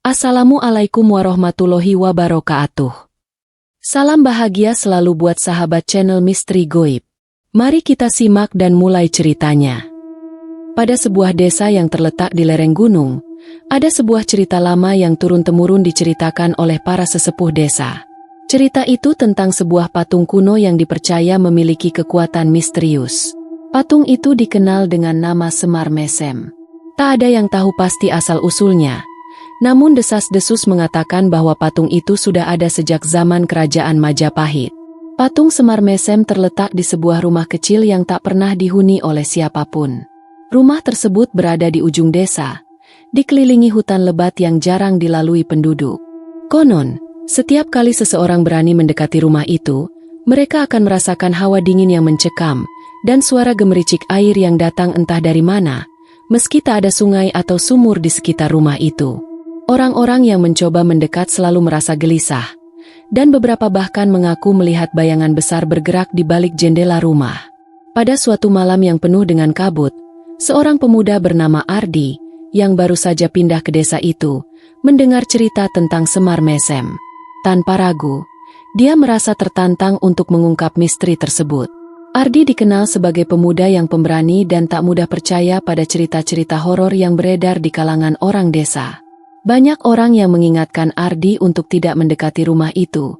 Assalamualaikum warahmatullahi wabarakatuh. Salam bahagia selalu buat sahabat channel Misteri Goib. Mari kita simak dan mulai ceritanya. Pada sebuah desa yang terletak di lereng gunung, ada sebuah cerita lama yang turun-temurun diceritakan oleh para sesepuh desa. Cerita itu tentang sebuah patung kuno yang dipercaya memiliki kekuatan misterius. Patung itu dikenal dengan nama Semar Mesem. Tak ada yang tahu pasti asal-usulnya. Namun desas-desus mengatakan bahwa patung itu sudah ada sejak zaman kerajaan Majapahit. Patung Semar Mesem terletak di sebuah rumah kecil yang tak pernah dihuni oleh siapapun. Rumah tersebut berada di ujung desa, dikelilingi hutan lebat yang jarang dilalui penduduk. Konon, setiap kali seseorang berani mendekati rumah itu, mereka akan merasakan hawa dingin yang mencekam, dan suara gemericik air yang datang entah dari mana, meski tak ada sungai atau sumur di sekitar rumah itu. Orang-orang yang mencoba mendekat selalu merasa gelisah, dan beberapa bahkan mengaku melihat bayangan besar bergerak di balik jendela rumah. Pada suatu malam yang penuh dengan kabut, seorang pemuda bernama Ardi, yang baru saja pindah ke desa itu, mendengar cerita tentang Semar Mesem. Tanpa ragu, dia merasa tertantang untuk mengungkap misteri tersebut. Ardi dikenal sebagai pemuda yang pemberani dan tak mudah percaya pada cerita-cerita horor yang beredar di kalangan orang desa. Banyak orang yang mengingatkan Ardi untuk tidak mendekati rumah itu,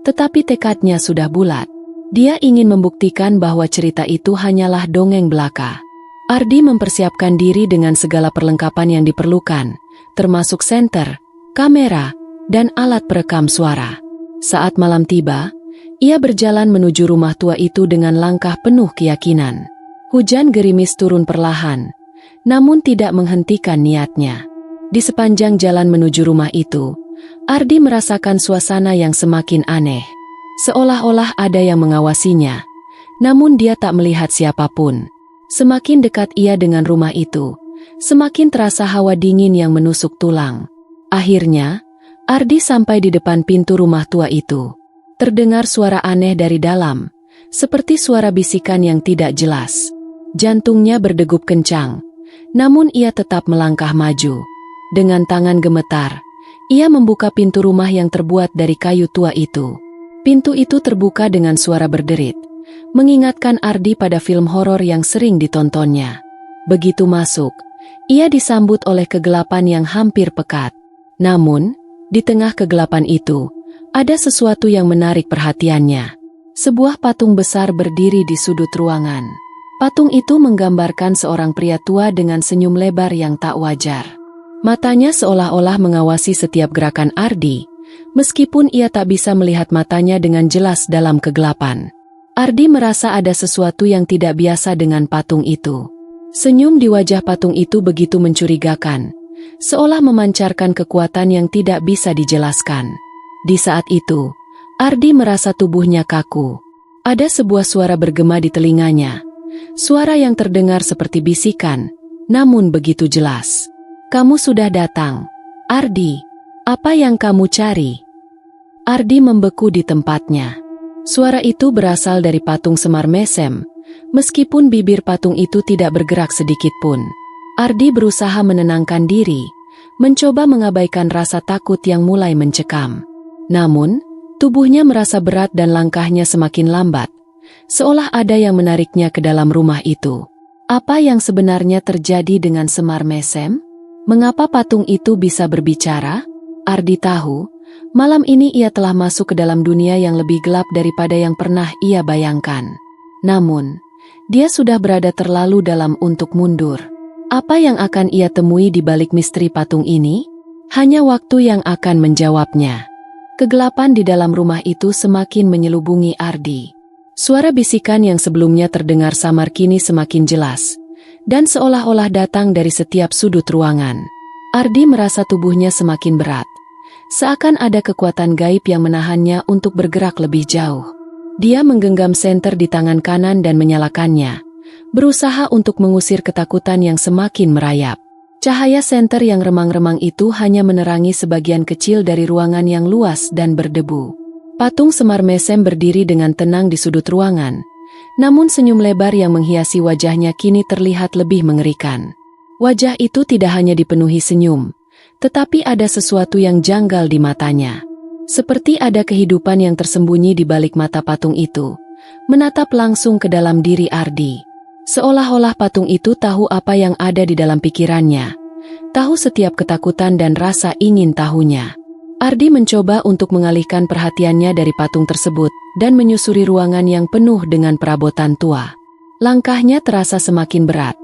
tetapi tekadnya sudah bulat. Dia ingin membuktikan bahwa cerita itu hanyalah dongeng belaka. Ardi mempersiapkan diri dengan segala perlengkapan yang diperlukan, termasuk senter, kamera, dan alat perekam suara. Saat malam tiba, ia berjalan menuju rumah tua itu dengan langkah penuh keyakinan. Hujan gerimis turun perlahan, namun tidak menghentikan niatnya. Di sepanjang jalan menuju rumah itu, Ardi merasakan suasana yang semakin aneh. Seolah-olah ada yang mengawasinya, namun dia tak melihat siapapun. Semakin dekat ia dengan rumah itu, semakin terasa hawa dingin yang menusuk tulang. Akhirnya, Ardi sampai di depan pintu rumah tua itu. Terdengar suara aneh dari dalam, seperti suara bisikan yang tidak jelas. Jantungnya berdegup kencang, namun ia tetap melangkah maju. Dengan tangan gemetar, ia membuka pintu rumah yang terbuat dari kayu tua itu. Pintu itu terbuka dengan suara berderit, mengingatkan Ardi pada film horor yang sering ditontonnya. Begitu masuk, ia disambut oleh kegelapan yang hampir pekat. Namun, di tengah kegelapan itu, ada sesuatu yang menarik perhatiannya. Sebuah patung besar berdiri di sudut ruangan. Patung itu menggambarkan seorang pria tua dengan senyum lebar yang tak wajar. Matanya seolah-olah mengawasi setiap gerakan Ardi, meskipun ia tak bisa melihat matanya dengan jelas dalam kegelapan. Ardi merasa ada sesuatu yang tidak biasa dengan patung itu. Senyum di wajah patung itu begitu mencurigakan, seolah memancarkan kekuatan yang tidak bisa dijelaskan. Di saat itu, Ardi merasa tubuhnya kaku. Ada sebuah suara bergema di telinganya. Suara yang terdengar seperti bisikan, namun begitu jelas. "Kamu sudah datang, Ardi. Apa yang kamu cari?" Ardi membeku di tempatnya. Suara itu berasal dari patung Semar Mesem, meskipun bibir patung itu tidak bergerak sedikit pun. Ardi berusaha menenangkan diri, mencoba mengabaikan rasa takut yang mulai mencekam. Namun, tubuhnya merasa berat dan langkahnya semakin lambat, seolah ada yang menariknya ke dalam rumah itu. Apa yang sebenarnya terjadi dengan Semar Mesem? Mengapa patung itu bisa berbicara? Ardi tahu, malam ini ia telah masuk ke dalam dunia yang lebih gelap daripada yang pernah ia bayangkan. Namun, dia sudah berada terlalu dalam untuk mundur. Apa yang akan ia temui di balik misteri patung ini? Hanya waktu yang akan menjawabnya. Kegelapan di dalam rumah itu semakin menyelubungi Ardi. Suara bisikan yang sebelumnya terdengar samar kini semakin jelas, dan seolah-olah datang dari setiap sudut ruangan. Ardi merasa tubuhnya semakin berat, seakan ada kekuatan gaib yang menahannya untuk bergerak lebih jauh. Dia menggenggam senter di tangan kanan dan menyalakannya, berusaha untuk mengusir ketakutan yang semakin merayap. Cahaya senter yang remang-remang itu hanya menerangi sebagian kecil dari ruangan yang luas dan berdebu. Patung Semar Mesem berdiri dengan tenang di sudut ruangan, namun senyum lebar yang menghiasi wajahnya kini terlihat lebih mengerikan. Wajah itu tidak hanya dipenuhi senyum, tetapi ada sesuatu yang janggal di matanya. Seperti ada kehidupan yang tersembunyi di balik mata patung itu, menatap langsung ke dalam diri Ardi. Seolah-olah patung itu tahu apa yang ada di dalam pikirannya, tahu setiap ketakutan dan rasa ingin tahunya. Ardi mencoba untuk mengalihkan perhatiannya dari patung tersebut dan menyusuri ruangan yang penuh dengan perabotan tua. Langkahnya terasa semakin berat,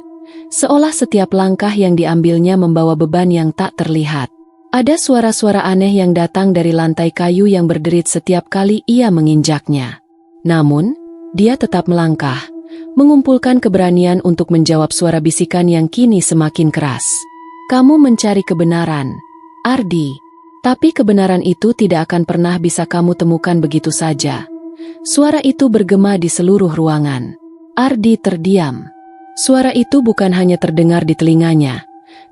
seolah setiap langkah yang diambilnya membawa beban yang tak terlihat. Ada suara-suara aneh yang datang dari lantai kayu yang berderit setiap kali ia menginjaknya. Namun, dia tetap melangkah, mengumpulkan keberanian untuk menjawab suara bisikan yang kini semakin keras. Kamu mencari kebenaran, Ardi. Tapi kebenaran itu tidak akan pernah bisa kamu temukan begitu saja. Suara itu bergema di seluruh ruangan. Ardi terdiam. Suara itu bukan hanya terdengar di telinganya,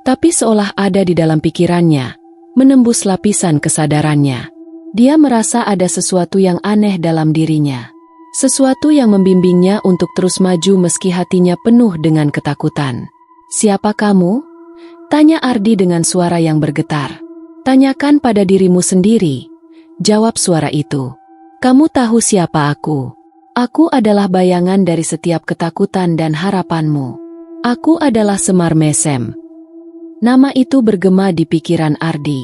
tapi seolah ada di dalam pikirannya, menembus lapisan kesadarannya. Dia merasa ada sesuatu yang aneh dalam dirinya. Sesuatu yang membimbingnya untuk terus maju meski hatinya penuh dengan ketakutan. Siapa kamu? Tanya Ardi dengan suara yang bergetar. Tanyakan pada dirimu sendiri, jawab suara itu. Kamu tahu siapa aku? Aku adalah bayangan dari setiap ketakutan dan harapanmu. Aku adalah Semar Mesem. Nama itu bergema di pikiran Ardi.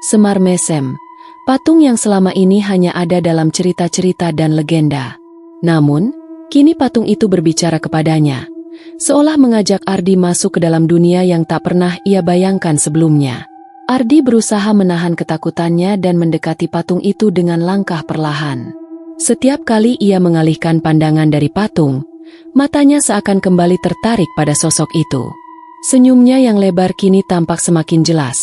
Semar Mesem, patung yang selama ini hanya ada dalam cerita-cerita dan legenda. Namun, kini patung itu berbicara kepadanya, seolah mengajak Ardi masuk ke dalam dunia yang tak pernah ia bayangkan sebelumnya. Ardi berusaha menahan ketakutannya dan mendekati patung itu dengan langkah perlahan. Setiap kali ia mengalihkan pandangan dari patung, matanya seakan kembali tertarik pada sosok itu. Senyumnya yang lebar kini tampak semakin jelas,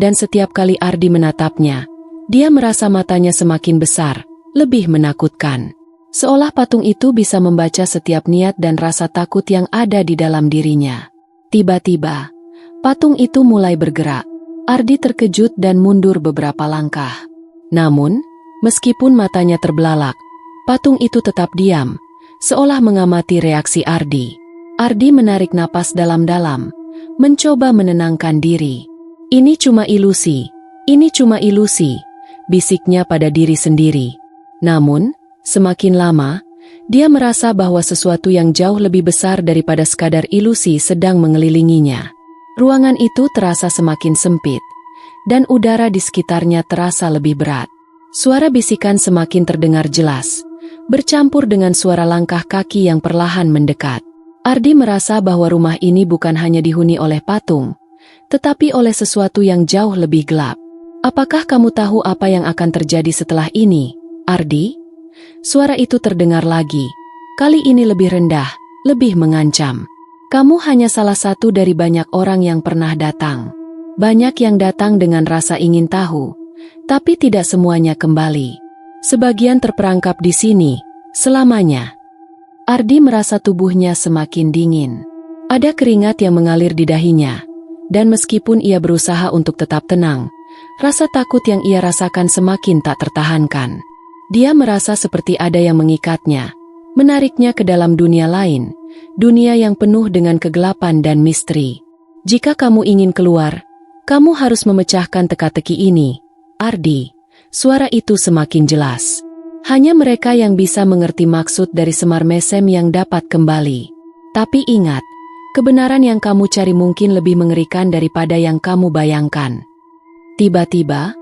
dan setiap kali Ardi menatapnya, dia merasa matanya semakin besar, lebih menakutkan. Seolah patung itu bisa membaca setiap niat dan rasa takut yang ada di dalam dirinya. Tiba-tiba, patung itu mulai bergerak. Ardi terkejut dan mundur beberapa langkah. Namun, meskipun matanya terbelalak, patung itu tetap diam, seolah mengamati reaksi Ardi. Ardi menarik napas dalam-dalam, mencoba menenangkan diri. Ini cuma ilusi, bisiknya pada diri sendiri. Namun, semakin lama, dia merasa bahwa sesuatu yang jauh lebih besar daripada sekadar ilusi sedang mengelilinginya. Ruangan itu terasa semakin sempit, dan udara di sekitarnya terasa lebih berat. Suara bisikan semakin terdengar jelas, bercampur dengan suara langkah kaki yang perlahan mendekat. Ardi merasa bahwa rumah ini bukan hanya dihuni oleh patung, tetapi oleh sesuatu yang jauh lebih gelap. Apakah kamu tahu apa yang akan terjadi setelah ini, Ardi? Suara itu terdengar lagi, kali ini lebih rendah, lebih mengancam. Kamu hanya salah satu dari banyak orang yang pernah datang. Banyak yang datang dengan rasa ingin tahu, tapi tidak semuanya kembali. Sebagian terperangkap di sini, selamanya. Ardi merasa tubuhnya semakin dingin. Ada keringat yang mengalir di dahinya, dan meskipun ia berusaha untuk tetap tenang, rasa takut yang ia rasakan semakin tak tertahankan. Dia merasa seperti ada yang mengikatnya, menariknya ke dalam dunia lain, dunia yang penuh dengan kegelapan dan misteri. Jika kamu ingin keluar, kamu harus memecahkan teka-teki ini, Ardi. Suara itu semakin jelas. Hanya mereka yang bisa mengerti maksud dari Semar Mesem yang dapat kembali. Tapi ingat, kebenaran yang kamu cari mungkin lebih mengerikan daripada yang kamu bayangkan. Tiba-tiba,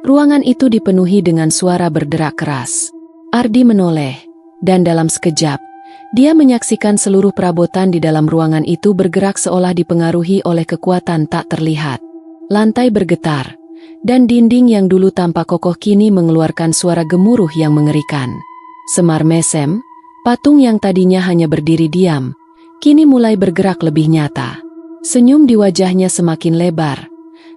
ruangan itu dipenuhi dengan suara berderak keras. Ardi menoleh, dan dalam sekejap, dia menyaksikan seluruh perabotan di dalam ruangan itu bergerak seolah dipengaruhi oleh kekuatan tak terlihat. Lantai bergetar, dan dinding yang dulu tampak kokoh kini mengeluarkan suara gemuruh yang mengerikan. Semar Mesem, patung yang tadinya hanya berdiri diam, kini mulai bergerak lebih nyata. Senyum di wajahnya semakin lebar,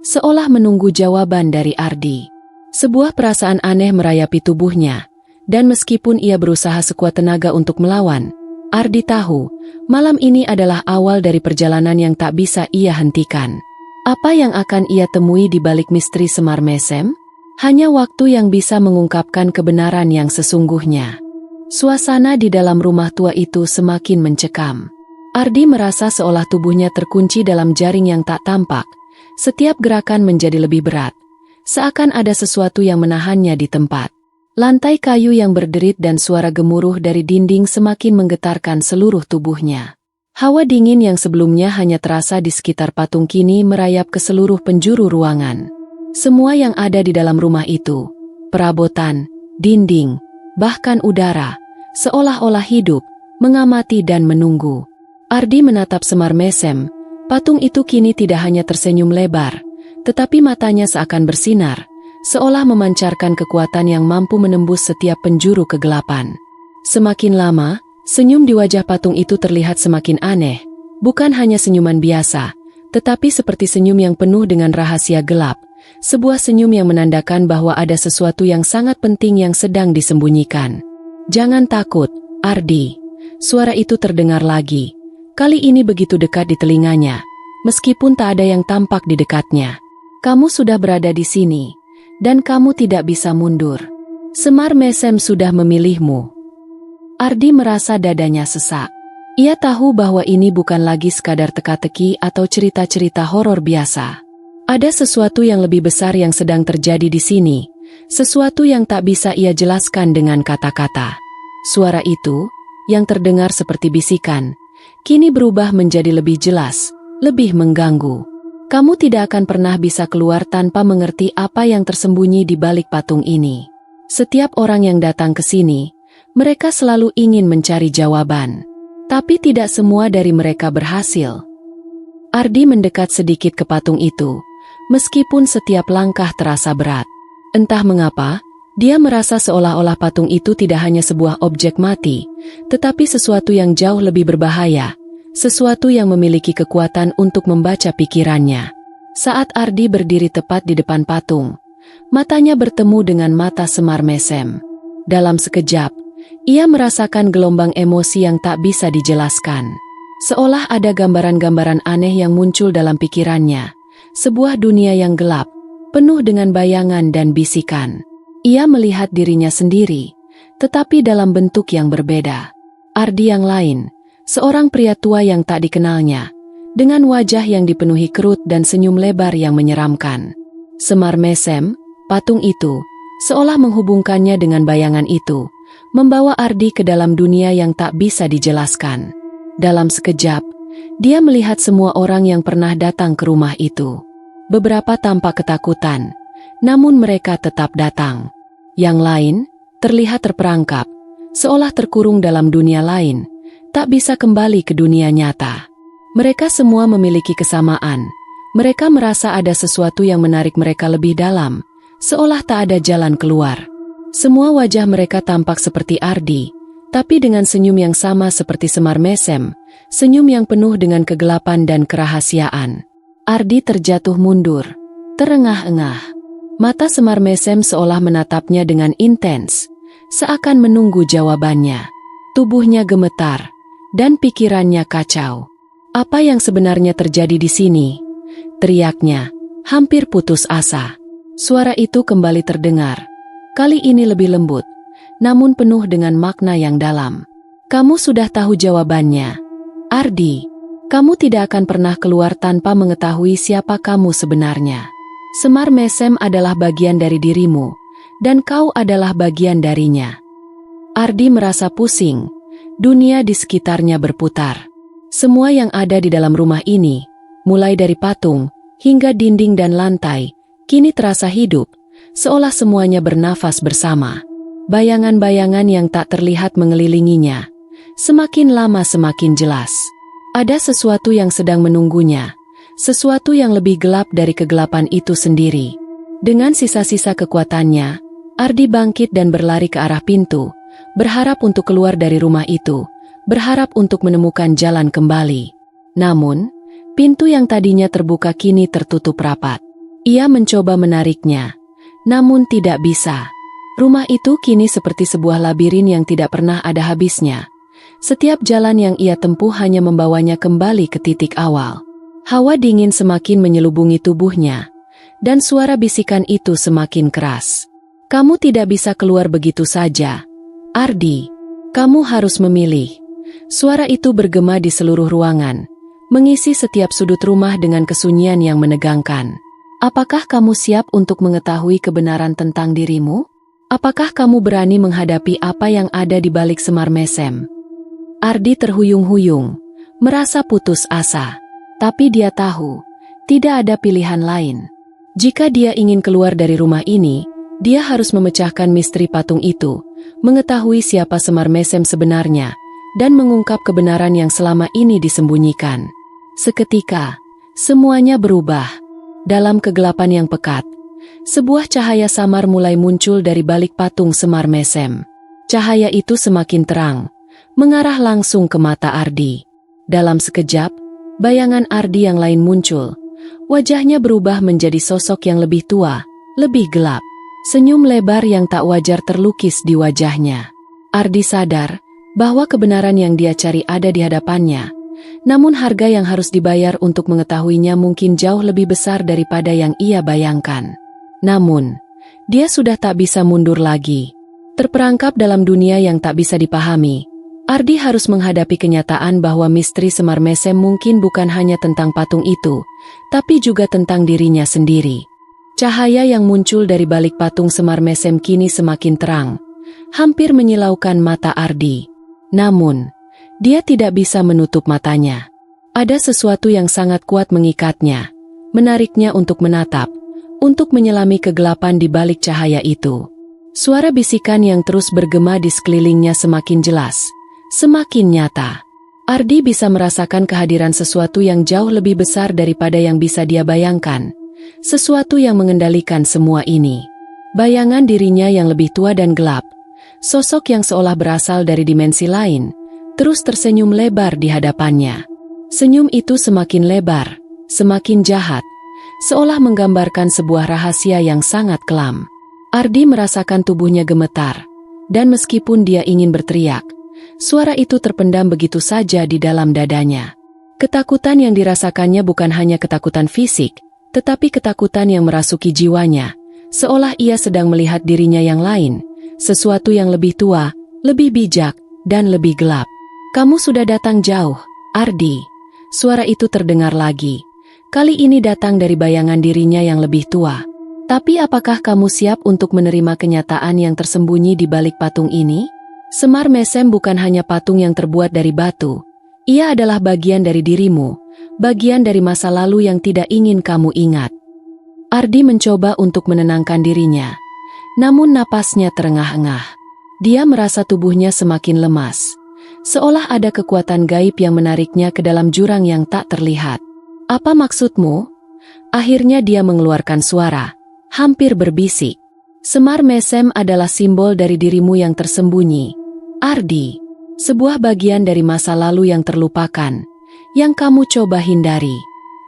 seolah menunggu jawaban dari Ardi. Sebuah perasaan aneh merayapi tubuhnya, dan meskipun ia berusaha sekuat tenaga untuk melawan, Ardi tahu, malam ini adalah awal dari perjalanan yang tak bisa ia hentikan. Apa yang akan ia temui di balik misteri Semar Mesem? Hanya waktu yang bisa mengungkapkan kebenaran yang sesungguhnya. Suasana di dalam rumah tua itu semakin mencekam. Ardi merasa seolah tubuhnya terkunci dalam jaring yang tak tampak, Setiap gerakan menjadi lebih berat, seakan ada sesuatu yang menahannya di tempat. Lantai kayu yang berderit dan suara gemuruh dari dinding semakin menggetarkan seluruh tubuhnya. Hawa dingin yang sebelumnya hanya terasa di sekitar patung kini merayap ke seluruh penjuru ruangan. Semua yang ada di dalam rumah itu, perabotan, dinding, bahkan udara, seolah-olah hidup, mengamati dan menunggu. Ardi menatap Semar Mesem. Patung itu kini tidak hanya tersenyum lebar, tetapi matanya seakan bersinar, seolah memancarkan kekuatan yang mampu menembus setiap penjuru kegelapan. Semakin lama, senyum di wajah patung itu terlihat semakin aneh, bukan hanya senyuman biasa, tetapi seperti senyum yang penuh dengan rahasia gelap, sebuah senyum yang menandakan bahwa ada sesuatu yang sangat penting yang sedang disembunyikan. "Jangan takut, Ardi." Suara itu terdengar lagi. Kali ini begitu dekat di telinganya, meskipun tak ada yang tampak di dekatnya. "Kamu sudah berada di sini, dan kamu tidak bisa mundur. Semar Mesem sudah memilihmu." Ardi merasa dadanya sesak. Ia tahu bahwa ini bukan lagi sekadar teka-teki atau cerita-cerita horor biasa. Ada sesuatu yang lebih besar yang sedang terjadi di sini, sesuatu yang tak bisa ia jelaskan dengan kata-kata. Suara itu, yang terdengar seperti bisikan, kini berubah menjadi lebih jelas, lebih mengganggu. "Kamu tidak akan pernah bisa keluar tanpa mengerti apa yang tersembunyi di balik patung ini." Setiap orang yang datang ke sini, mereka selalu ingin mencari jawaban. Tapi tidak semua dari mereka berhasil. Ardi mendekat sedikit ke patung itu, meskipun setiap langkah terasa berat. Entah mengapa, dia merasa seolah-olah patung itu tidak hanya sebuah objek mati, tetapi sesuatu yang jauh lebih berbahaya, sesuatu yang memiliki kekuatan untuk membaca pikirannya. Saat Ardi berdiri tepat di depan patung, matanya bertemu dengan mata Semar Mesem. Dalam sekejap, ia merasakan gelombang emosi yang tak bisa dijelaskan. Seolah ada gambaran-gambaran aneh yang muncul dalam pikirannya, sebuah dunia yang gelap, penuh dengan bayangan dan bisikan. Ia melihat dirinya sendiri, tetapi dalam bentuk yang berbeda. Ardi yang lain, seorang pria tua yang tak dikenalnya, dengan wajah yang dipenuhi kerut dan senyum lebar yang menyeramkan. Semar Mesem, patung itu, seolah menghubungkannya dengan bayangan itu, membawa Ardi ke dalam dunia yang tak bisa dijelaskan. Dalam sekejap, dia melihat semua orang yang pernah datang ke rumah itu. Beberapa tampak ketakutan, namun mereka tetap datang. Yang lain, terlihat terperangkap, seolah terkurung dalam dunia lain, tak bisa kembali ke dunia nyata. Mereka semua memiliki kesamaan. Mereka merasa ada sesuatu yang menarik mereka lebih dalam, seolah tak ada jalan keluar. Semua wajah mereka tampak seperti Ardi, tapi dengan senyum yang sama seperti Semar Mesem, senyum yang penuh dengan kegelapan dan kerahasiaan. Ardi terjatuh mundur, terengah-engah. Mata Semar Mesem seolah menatapnya dengan intens, seakan menunggu jawabannya. Tubuhnya gemetar, dan pikirannya kacau. "Apa yang sebenarnya terjadi di sini?" teriaknya, hampir putus asa. Suara itu kembali terdengar, kali ini lebih lembut, namun penuh dengan makna yang dalam. "Kamu sudah tahu jawabannya, Ardi. Kamu tidak akan pernah keluar tanpa mengetahui siapa kamu sebenarnya. Semar Mesem adalah bagian dari dirimu, dan kau adalah bagian darinya." Ardi merasa pusing, dunia di sekitarnya berputar. Semua yang ada di dalam rumah ini, mulai dari patung, hingga dinding dan lantai, kini terasa hidup, seolah semuanya bernafas bersama. Bayangan-bayangan yang tak terlihat mengelilinginya, semakin lama semakin jelas. Ada sesuatu yang sedang menunggunya, sesuatu yang lebih gelap dari kegelapan itu sendiri. Dengan sisa-sisa kekuatannya, Ardi bangkit dan berlari ke arah pintu, berharap untuk keluar dari rumah itu, berharap untuk menemukan jalan kembali. Namun, pintu yang tadinya terbuka kini tertutup rapat. Ia mencoba menariknya, namun tidak bisa. Rumah itu kini seperti sebuah labirin yang tidak pernah ada habisnya. Setiap jalan yang ia tempuh hanya membawanya kembali ke titik awal. Hawa dingin semakin menyelubungi tubuhnya, dan suara bisikan itu semakin keras. "Kamu tidak bisa keluar begitu saja, Ardi. Kamu harus memilih." Suara itu bergema di seluruh ruangan, mengisi setiap sudut rumah dengan kesunyian yang menegangkan. Apakah kamu siap untuk mengetahui kebenaran tentang dirimu? Apakah kamu berani menghadapi apa yang ada di balik semar mesem? Ardi terhuyung-huyung, merasa putus asa. Tapi dia tahu, tidak ada pilihan lain. Jika dia ingin keluar dari rumah ini, dia harus memecahkan misteri patung itu, mengetahui siapa semar mesem sebenarnya, dan mengungkap kebenaran yang selama ini disembunyikan. Seketika, semuanya berubah. Dalam kegelapan yang pekat, sebuah cahaya samar mulai muncul dari balik patung semar mesem. Cahaya itu semakin terang, mengarah langsung ke mata Ardi. Dalam sekejap, bayangan Ardi yang lain muncul. Wajahnya berubah menjadi sosok yang lebih tua, lebih gelap. Senyum lebar yang tak wajar terlukis di wajahnya. Ardi sadar bahwa kebenaran yang dia cari ada di hadapannya. Namun harga yang harus dibayar untuk mengetahuinya mungkin jauh lebih besar daripada yang ia bayangkan. Namun, dia sudah tak bisa mundur lagi. Terperangkap dalam dunia yang tak bisa dipahami, Ardi harus menghadapi kenyataan bahwa misteri semar mesem mungkin bukan hanya tentang patung itu, tapi juga tentang dirinya sendiri. Cahaya yang muncul dari balik patung semar mesem kini semakin terang, hampir menyilaukan mata Ardi. Namun, dia tidak bisa menutup matanya. Ada sesuatu yang sangat kuat mengikatnya, menariknya untuk menatap, untuk menyelami kegelapan di balik cahaya itu. Suara bisikan yang terus bergema di sekelilingnya semakin jelas, semakin nyata. Ardi bisa merasakan kehadiran sesuatu yang jauh lebih besar daripada yang bisa dia bayangkan. Sesuatu yang mengendalikan semua ini. Bayangan dirinya yang lebih tua dan gelap, sosok yang seolah berasal dari dimensi lain, terus tersenyum lebar di hadapannya. Senyum itu semakin lebar, semakin jahat, seolah menggambarkan sebuah rahasia yang sangat kelam. Ardi merasakan tubuhnya gemetar, dan meskipun dia ingin berteriak, suara itu terpendam begitu saja di dalam dadanya. Ketakutan yang dirasakannya bukan hanya ketakutan fisik, tetapi ketakutan yang merasuki jiwanya, seolah ia sedang melihat dirinya yang lain, sesuatu yang lebih tua, lebih bijak, dan lebih gelap. Kamu sudah datang jauh, Ardi. Suara itu terdengar lagi. Kali ini datang dari bayangan dirinya yang lebih tua. Tapi apakah kamu siap untuk menerima kenyataan yang tersembunyi di balik patung ini? Semar mesem bukan hanya patung yang terbuat dari batu. Ia adalah bagian dari dirimu, bagian dari masa lalu yang tidak ingin kamu ingat. Ardi mencoba untuk menenangkan dirinya. Namun napasnya terengah-engah. Dia merasa tubuhnya semakin lemas. Seolah ada kekuatan gaib yang menariknya ke dalam jurang yang tak terlihat. Apa maksudmu? Akhirnya dia mengeluarkan suara, hampir berbisik. Semar mesem adalah simbol dari dirimu yang tersembunyi, Ardi. Sebuah bagian dari masa lalu yang terlupakan, yang kamu coba hindari.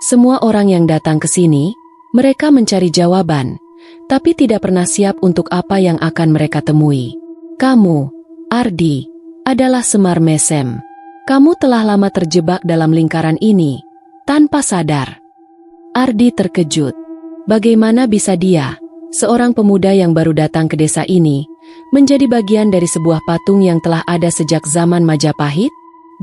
Semua orang yang datang ke sini, mereka mencari jawaban, tapi tidak pernah siap untuk apa yang akan mereka temui. Kamu, Ardi, adalah semar mesem. Kamu telah lama terjebak dalam lingkaran ini, tanpa sadar. Ardi terkejut. Bagaimana bisa dia, seorang pemuda yang baru datang ke desa ini, menjadi bagian dari sebuah patung yang telah ada sejak zaman Majapahit?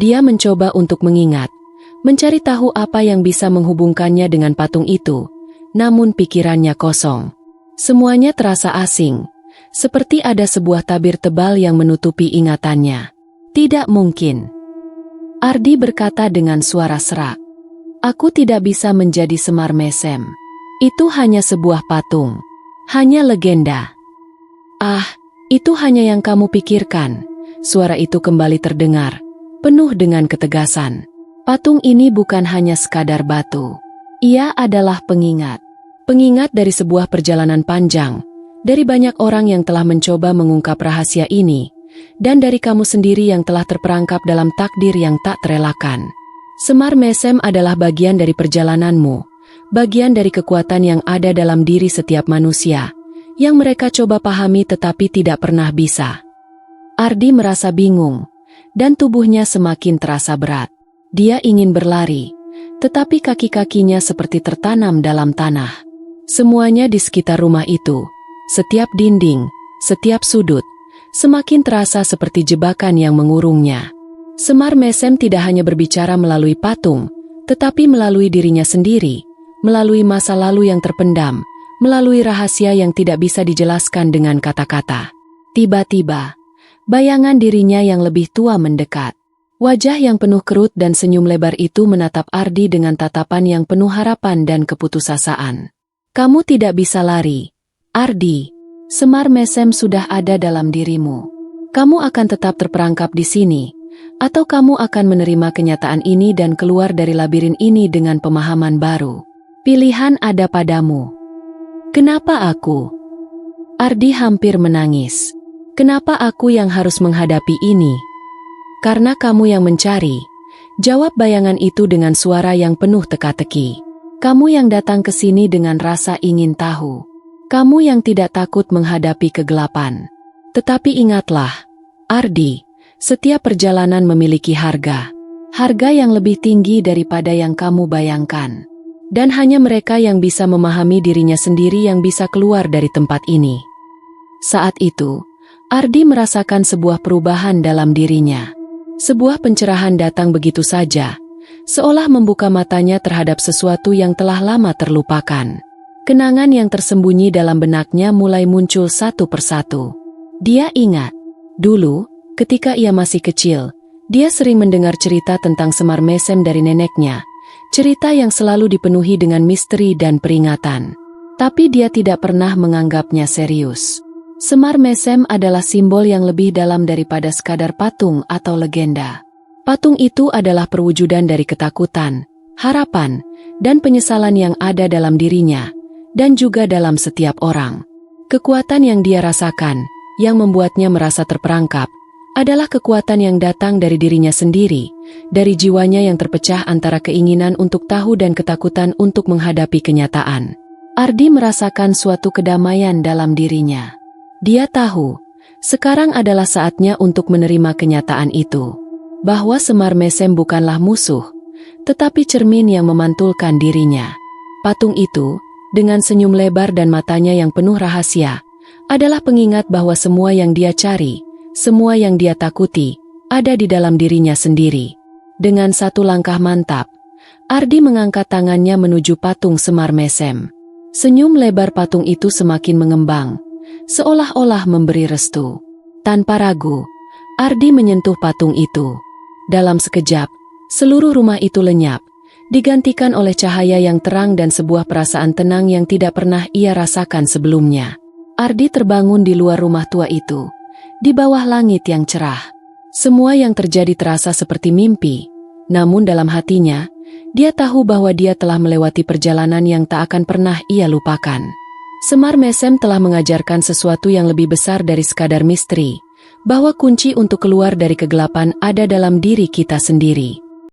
Dia mencoba untuk mengingat, mencari tahu apa yang bisa menghubungkannya dengan patung itu, namun pikirannya kosong. Semuanya terasa asing. Seperti ada sebuah tabir tebal yang menutupi ingatannya. Tidak mungkin. Ardi berkata dengan suara serak. Aku tidak bisa menjadi semar mesem. Itu hanya sebuah patung. Hanya legenda. Ah, itu hanya yang kamu pikirkan. Suara itu kembali terdengar, penuh dengan ketegasan. Patung ini bukan hanya sekadar batu. Ia adalah pengingat. Pengingat dari sebuah perjalanan panjang. Dari banyak orang yang telah mencoba mengungkap rahasia ini, dan dari kamu sendiri yang telah terperangkap dalam takdir yang tak terelakkan. Semar mesem adalah bagian dari perjalananmu, bagian dari kekuatan yang ada dalam diri setiap manusia, yang mereka coba pahami tetapi tidak pernah bisa. Ardi merasa bingung, dan tubuhnya semakin terasa berat. Dia ingin berlari, tetapi kaki-kakinya seperti tertanam dalam tanah. Semuanya di sekitar rumah itu, setiap dinding, setiap sudut, semakin terasa seperti jebakan yang mengurungnya. Semar mesem tidak hanya berbicara melalui patung, tetapi melalui dirinya sendiri, melalui masa lalu yang terpendam, melalui rahasia yang tidak bisa dijelaskan dengan kata-kata. Tiba-tiba, bayangan dirinya yang lebih tua mendekat. Wajah yang penuh kerut dan senyum lebar itu menatap Ardi dengan tatapan yang penuh harapan dan keputusasaan. Kamu tidak bisa lari, Ardi. Semar mesem sudah ada dalam dirimu. Kamu akan tetap terperangkap di sini, atau kamu akan menerima kenyataan ini dan keluar dari labirin ini dengan pemahaman baru. Pilihan ada padamu. Kenapa aku? Ardi hampir menangis. Kenapa aku yang harus menghadapi ini? Karena kamu yang mencari, jawab bayangan itu dengan suara yang penuh teka-teki. Kamu yang datang ke sini dengan rasa ingin tahu. Kamu yang tidak takut menghadapi kegelapan. Tetapi ingatlah, Ardi, setiap perjalanan memiliki harga. Harga yang lebih tinggi daripada yang kamu bayangkan. Dan hanya mereka yang bisa memahami dirinya sendiri yang bisa keluar dari tempat ini. Saat itu, Ardi merasakan sebuah perubahan dalam dirinya. Sebuah pencerahan datang begitu saja, seolah membuka matanya terhadap sesuatu yang telah lama terlupakan. Kenangan yang tersembunyi dalam benaknya mulai muncul satu persatu. Dia ingat, dulu, ketika ia masih kecil, dia sering mendengar cerita tentang Semar Mesem dari neneknya. Cerita yang selalu dipenuhi dengan misteri dan peringatan. Tapi dia tidak pernah menganggapnya serius. Semar Mesem adalah simbol yang lebih dalam daripada sekadar patung atau legenda. Patung itu adalah perwujudan dari ketakutan, harapan, dan penyesalan yang ada dalam dirinya, dan juga dalam setiap orang. Kekuatan yang dia rasakan, yang membuatnya merasa terperangkap, adalah kekuatan yang datang dari dirinya sendiri, dari jiwanya yang terpecah antara keinginan untuk tahu dan ketakutan untuk menghadapi kenyataan. Ardi merasakan suatu kedamaian dalam dirinya. Dia tahu, sekarang adalah saatnya untuk menerima kenyataan itu. Bahwa Semar Mesem bukanlah musuh, tetapi cermin yang memantulkan dirinya. Patung itu, dengan senyum lebar dan matanya yang penuh rahasia, adalah pengingat bahwa semua yang dia cari, semua yang dia takuti, ada di dalam dirinya sendiri. Dengan satu langkah mantap, Ardi mengangkat tangannya menuju patung Semar Mesem. Senyum lebar patung itu semakin mengembang, seolah-olah memberi restu. Tanpa ragu, Ardi menyentuh patung itu. Dalam sekejap, seluruh rumah itu lenyap, digantikan oleh cahaya yang terang dan sebuah perasaan tenang yang tidak pernah ia rasakan sebelumnya. Ardi terbangun di luar rumah tua itu, di bawah langit yang cerah. Semua yang terjadi terasa seperti mimpi, namun dalam hatinya, dia tahu bahwa dia telah melewati perjalanan yang tak akan pernah ia lupakan. Semar Mesem telah mengajarkan sesuatu yang lebih besar dari sekadar misteri, bahwa kunci untuk keluar dari kegelapan ada dalam diri kita sendiri.